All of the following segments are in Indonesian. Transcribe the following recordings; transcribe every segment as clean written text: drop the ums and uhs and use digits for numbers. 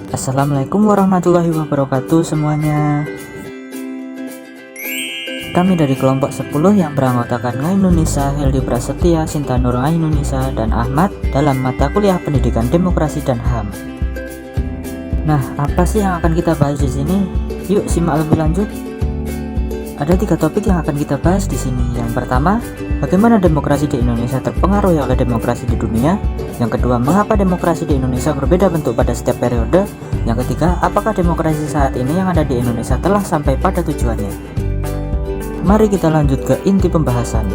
Assalamualaikum warahmatullahi wabarakatuh semuanya. Kami dari kelompok 10 yang beranggotakan Ngainunnisa, Heldi Prasetya, Sinta Nur Ngainunnisa, dan Ahmad dalam mata kuliah Pendidikan Demokrasi dan HAM. Nah, apa sih yang akan kita bahas di sini? Yuk simak lebih lanjut. Ada 3 topik yang akan kita bahas di sini. Yang pertama, bagaimana demokrasi di Indonesia terpengaruh oleh demokrasi di dunia. Yang kedua, mengapa demokrasi di Indonesia berbeda bentuk pada setiap periode. Yang ketiga, apakah demokrasi saat ini yang ada di Indonesia telah sampai pada tujuannya. Mari kita lanjut ke inti pembahasan.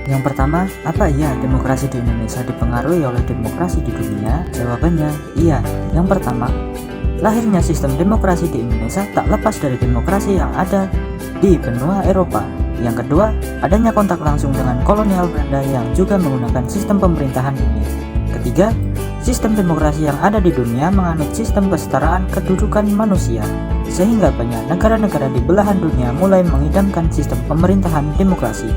Yang pertama, apa iya demokrasi di Indonesia dipengaruhi oleh demokrasi di dunia? Jawabannya, iya. Yang pertama, lahirnya sistem demokrasi di Indonesia tak lepas dari demokrasi yang ada di benua Eropa. Yang kedua, adanya kontak langsung dengan kolonial Belanda yang juga menggunakan sistem pemerintahan ini. Ketiga, sistem demokrasi yang ada di dunia menganut sistem kesetaraan kedudukan manusia, sehingga banyak negara-negara di belahan dunia mulai mengidamkan sistem pemerintahan demokrasi.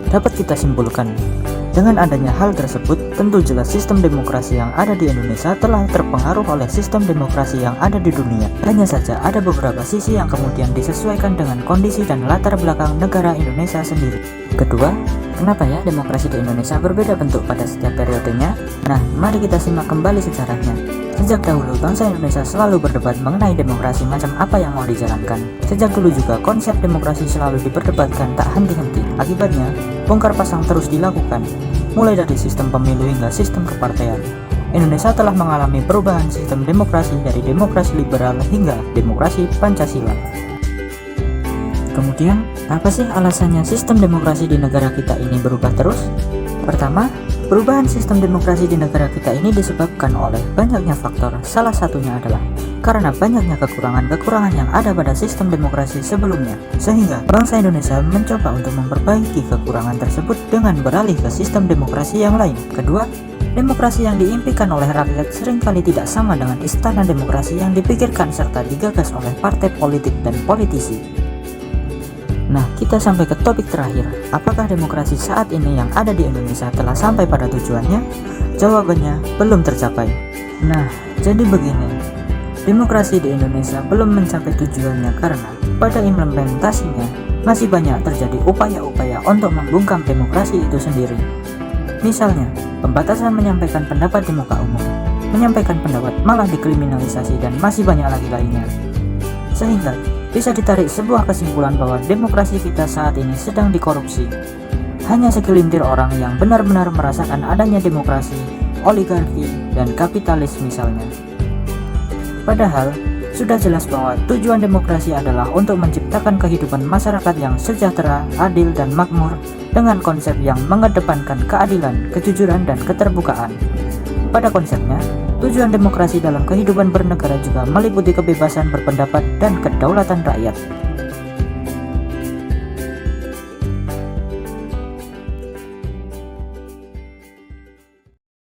Dapat kita simpulkan, dengan adanya hal tersebut, tentu jelas sistem demokrasi yang ada di Indonesia telah terpengaruh oleh sistem demokrasi yang ada di dunia. Hanya saja ada beberapa sisi yang kemudian disesuaikan dengan kondisi dan latar belakang negara Indonesia sendiri. Kedua, kenapa ya demokrasi di Indonesia berbeda bentuk pada setiap periodenya? Nah, mari kita simak kembali sejarahnya. Sejak dahulu, bangsa Indonesia selalu berdebat mengenai demokrasi macam apa yang mau dijalankan. Sejak dulu juga konsep demokrasi selalu diperdebatkan tak henti-henti. Akibatnya, bongkar pasang terus dilakukan, mulai dari sistem pemilu hingga sistem kepartean. Indonesia telah mengalami perubahan sistem demokrasi dari demokrasi liberal hingga demokrasi Pancasila. Kemudian, apa sih alasannya sistem demokrasi di negara kita ini berubah terus? Pertama, perubahan sistem demokrasi di negara kita ini disebabkan oleh banyaknya faktor. Salah satunya adalah karena banyaknya kekurangan-kekurangan yang ada pada sistem demokrasi sebelumnya, sehingga bangsa Indonesia mencoba untuk memperbaiki kekurangan tersebut dengan beralih ke sistem demokrasi yang lain. Kedua, demokrasi yang diimpikan oleh rakyat seringkali tidak sama dengan istana demokrasi yang dipikirkan serta digagas oleh partai politik dan politisi. Nah, kita sampai ke topik terakhir. Apakah demokrasi saat ini yang ada di Indonesia telah sampai pada tujuannya? Jawabannya, belum tercapai. Nah, jadi begini. Demokrasi di Indonesia belum mencapai tujuannya karena pada implementasinya masih banyak terjadi upaya-upaya untuk membungkam demokrasi itu sendiri. Misalnya, pembatasan menyampaikan pendapat di muka umum, menyampaikan pendapat malah dikriminalisasi, dan masih banyak lagi lainnya. Sehingga bisa ditarik sebuah kesimpulan bahwa demokrasi kita saat ini sedang dikorupsi. Hanya segelintir orang yang benar-benar merasakan adanya demokrasi, oligarki, dan kapitalis misalnya. Padahal, sudah jelas bahwa tujuan demokrasi adalah untuk menciptakan kehidupan masyarakat yang sejahtera, adil, dan makmur dengan konsep yang mengedepankan keadilan, kejujuran, dan keterbukaan. Pada konsepnya, tujuan demokrasi dalam kehidupan bernegara juga meliputi kebebasan berpendapat dan kedaulatan rakyat.